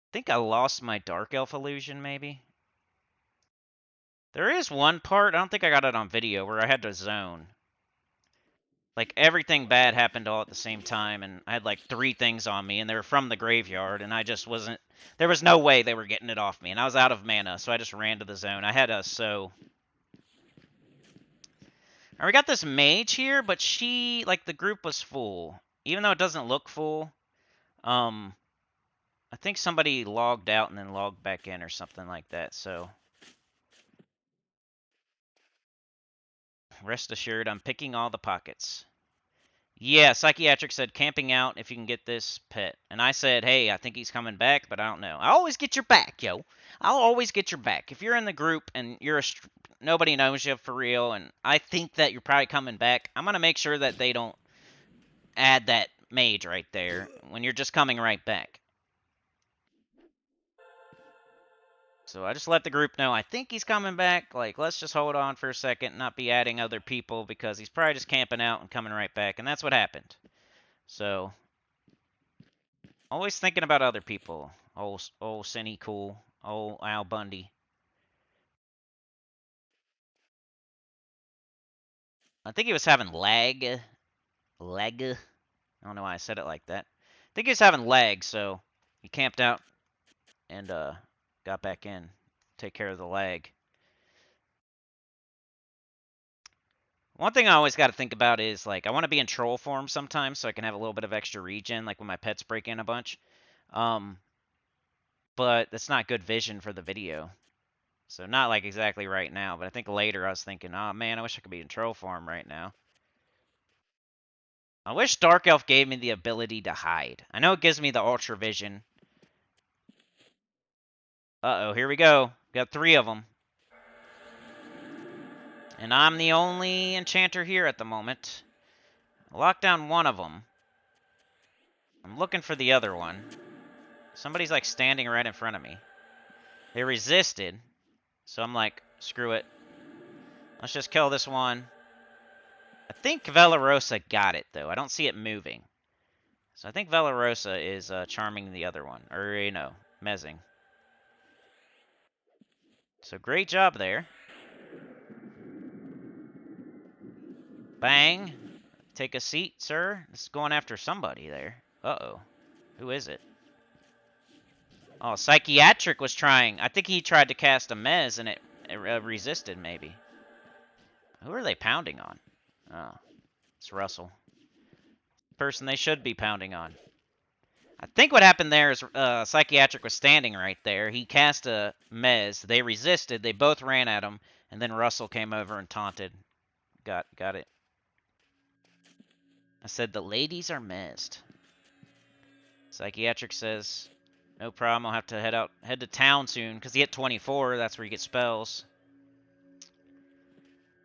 Speaker 1: I think I lost my Dark Elf illusion, maybe. There is one part, I don't think I got it on video, where I had to zone. Like, everything bad happened all at the same time, and I had, like, 3 things on me, and they were from the graveyard, and I just wasn't... There was no way they were getting it off me, and I was out of mana, so I just ran to the zone. I had a so... Alright, we got this mage here, but she... Like, the group was full. Even though it doesn't look full, I think somebody logged out and then logged back in or something like that, so... Rest assured, I'm picking all the pockets. Yeah, Psychiatric said camping out if you can get this pet. And I said, hey, I think he's coming back, but I don't know. I always get your back, yo. I'll always get your back. If you're in the group and nobody knows you for real, and I think that you're probably coming back, I'm going to make sure that they don't add that mage right there when you're just coming right back. So I just let the group know, I think he's coming back. Like, let's just hold on for a second, not be adding other people, because he's probably just camping out and coming right back. And that's what happened. So, always thinking about other people. Old Sinnycool, old Al Bundy. I think he was having lag. Lag. I don't know why I said it like that. I think he was having lag, so he camped out and got back in. Take care of the lag. One thing I always got to think about is, like, I want to be in troll form sometimes so I can have a little bit of extra regen, like when my pets break in a bunch. But that's not good vision for the video. So not like exactly right now, but I think later I was thinking, oh man, I wish I could be in troll form right now. I wish Dark Elf gave me the ability to hide. I know it gives me the ultra vision. Uh-oh, here we go. Got 3 of them. And I'm the only enchanter here at the moment. I locked down one of them. I'm looking for the other one. Somebody's like standing right in front of me. They resisted. So I'm like, screw it. Let's just kill this one. I think Velarosa got it, though. I don't see it moving. So I think Velarosa is charming the other one. Or, you know, mezzing. So great job there. Bang. Take a seat, sir. This is going after somebody there. Uh-oh. Who is it? Oh, Psychiatric was trying. I think he tried to cast a mez and it resisted, maybe. Who are they pounding on? Oh, it's Russell. Person they should be pounding on. I think what happened there is Psychiatric was standing right there. He cast a mez. They resisted. They both ran at him. And then Russell came over and taunted. Got it. I said, the ladies are mezzed. Psychiatric says, no problem. I'll have to head to town soon. Because he hit 24. That's where you get spells.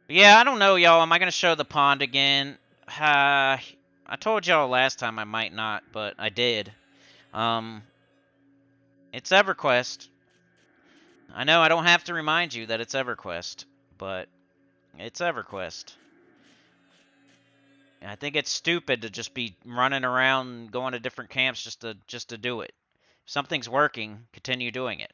Speaker 1: But yeah, I don't know, y'all. Am I going to show the pond again? I told y'all last time I might not, but I did. It's EverQuest. I know I don't have to remind you that it's EverQuest, but it's EverQuest. And I think it's stupid to just be running around going to different camps just to do it. If something's working, continue doing it.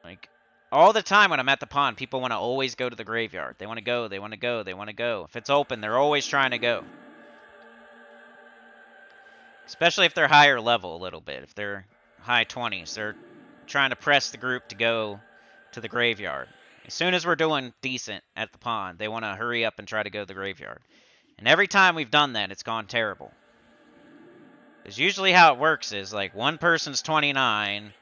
Speaker 1: Like, all the time when I'm at the pond, people want to always go to the graveyard. They want to go, they want to go, they want to go. If it's open, they're always trying to go. Especially if they're higher level a little bit. If they're high 20s, they're trying to press the group to go to the graveyard. As soon as we're doing decent at the pond, they want to hurry up and try to go to the graveyard. And every time we've done that, it's gone terrible. Because usually how it works is, like, one person's 29,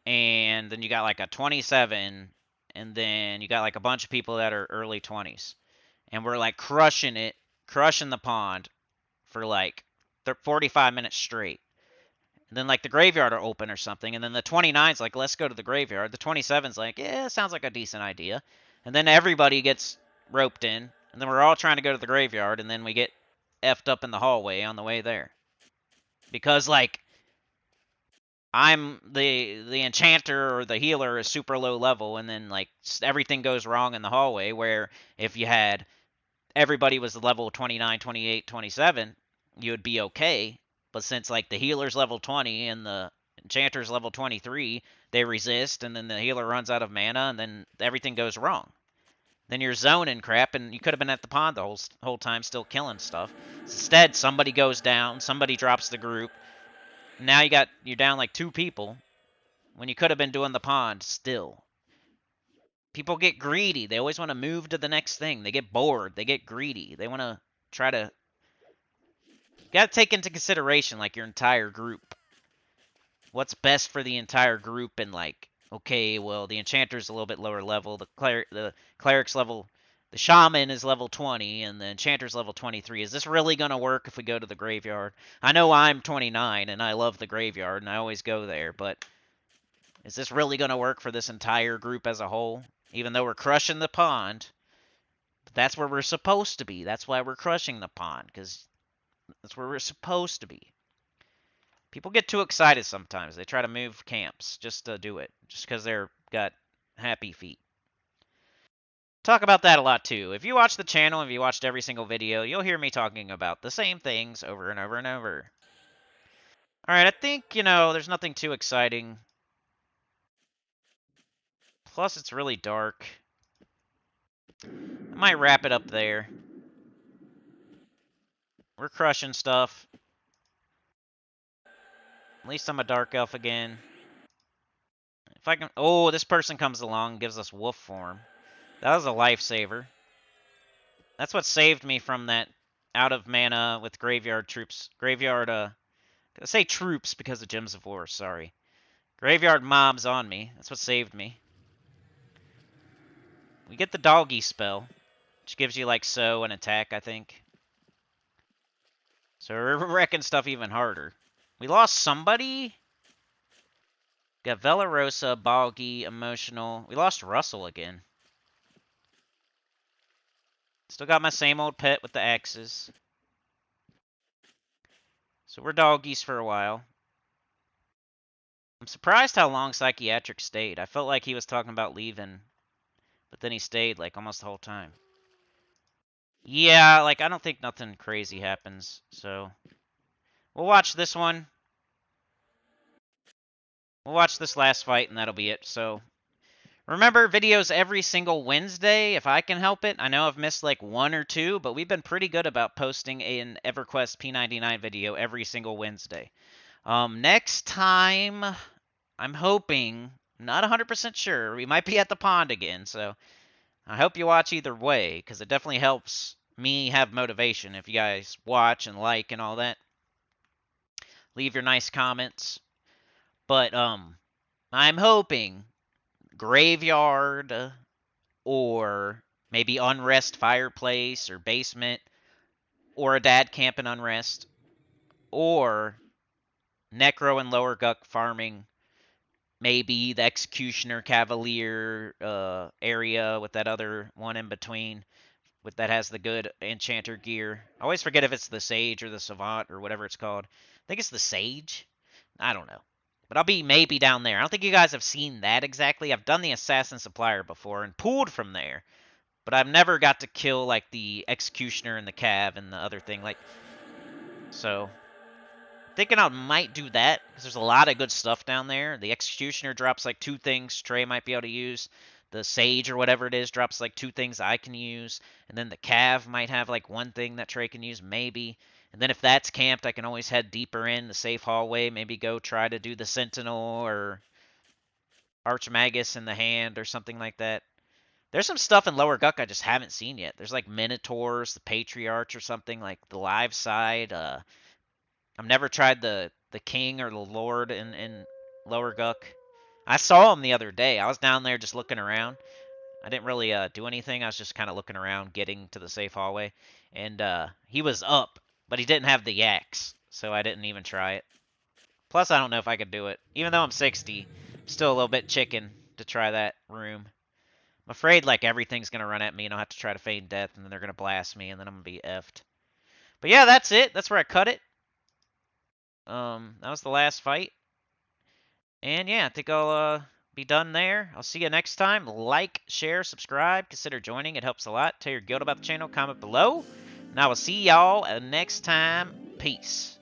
Speaker 1: and then you got, like, a 27, and then you got, like, a bunch of people that are early 20s. And we're, like, crushing the pond for, like, 45 minutes straight. And then, like, the graveyard are open or something. And then the 29's like, let's go to the graveyard. The 27's like, yeah, sounds like a decent idea. And then everybody gets roped in. And then we're all trying to go to the graveyard. And then we get effed up in the hallway on the way there. Because, like, I'm the enchanter or the healer is super low level. And then, like, everything goes wrong in the hallway. Where if you had everybody was level 29, 28, 27, you would be okay. But since, like, the healer's level 20 and the enchanter's level 23, they resist, and then the healer runs out of mana, and then everything goes wrong. Then you're zoning crap, and you could have been at the pond the whole time still killing stuff. Instead, somebody goes down, somebody drops the group. Now you're down like 2 people when you could have been doing the pond still. People get greedy. They always want to move to the next thing. They get bored. They get greedy. They want to try to... You got to take into consideration, like, your entire group. What's best for the entire group, and, like, okay, well, the enchanter's a little bit lower level, the cleric's level, the shaman is level 20, and the enchanter's level 23. Is this really going to work if we go to the graveyard? I know I'm 29, and I love the graveyard, and I always go there, but is this really going to work for this entire group as a whole? Even though we're crushing the pond, but that's where we're supposed to be. That's why we're crushing the pond, because that's where we're supposed to be. People get too excited sometimes. They try to move camps just to do it, just because they're got happy feet. Talk about that a lot too. If you watch the channel, if you watched every single video, you'll hear me talking about the same things over and over and over. Alright, I think, there's nothing too exciting. Plus, it's really dark. I might wrap it up there. We're crushing stuff. At least I'm a dark elf again. If I can... Oh, this person comes along and gives us wolf form. That was a lifesaver. That's what saved me from that out of mana with graveyard troops. Graveyard, I say troops because of Gems of War, sorry. Graveyard mobs on me. That's what saved me. We get the doggy spell, which gives you, like, sow and attack, I think. So we're wrecking stuff even harder. We lost somebody. Got Velarosa, Boggy, Emotional. We lost Russell again. Still got my same old pet with the axes. So we're doggies for a while. I'm surprised how long Psychiatric stayed. I felt like he was talking about leaving, but then he stayed like almost the whole time. Yeah, like I don't think nothing crazy happens, so we'll watch this one. We'll watch this last fight and that'll be it. So remember, videos every single Wednesday if I can help it. I know I've missed like one or two, but we've been pretty good about posting an EverQuest P99 video every single Wednesday. Next time, I'm hoping, not 100% sure, we might be at the pond again, so I hope you watch either way, because it definitely helps me have motivation if you guys watch and like and all that. Leave your nice comments. But, I'm hoping graveyard or maybe unrest fireplace or basement or a dad camp in unrest or necro and lower guck farming, maybe the executioner cavalier area with that other one in between with that has the good enchanter gear. I always forget if it's the sage or the savant or whatever it's called. I think it's the sage. I don't know. But I'll be maybe down there. I don't think you guys have seen that exactly. I've done the assassin supplier before and pulled from there. But I've never got to kill like the executioner and the cav and the other thing. Like, so thinking I might do that because there's a lot of good stuff down there. The executioner drops like two things Trey might be able to use. The sage or whatever it is drops like two things I can use. And then the cav might have like one thing that Trey can use, maybe. And then if that's camped, I can always head deeper in the safe hallway. Maybe go try to do the sentinel or archmagus in the hand or something like that. There's some stuff in Lower Guck I just haven't seen yet. There's like Minotaurs, the Patriarch or something, like the live side. I've never tried the King or the Lord in Lower Guck. I saw him the other day. I was down there just looking around. I didn't really do anything. I was just kind of looking around, getting to the safe hallway. And he was up, but he didn't have the axe, so I didn't even try it. Plus, I don't know if I could do it. Even though I'm 60, I'm still a little bit chicken to try that room. I'm afraid like everything's going to run at me and I'll have to try to feign death and then they're going to blast me and then I'm going to be effed. But yeah, that's it. That's where I cut it. That was the last fight. And yeah, I think I'll be done there. I'll see you next time. Like, share, subscribe, consider joining. It helps a lot. Tell your guild about the channel, comment below. And I will see y'all next time. Peace.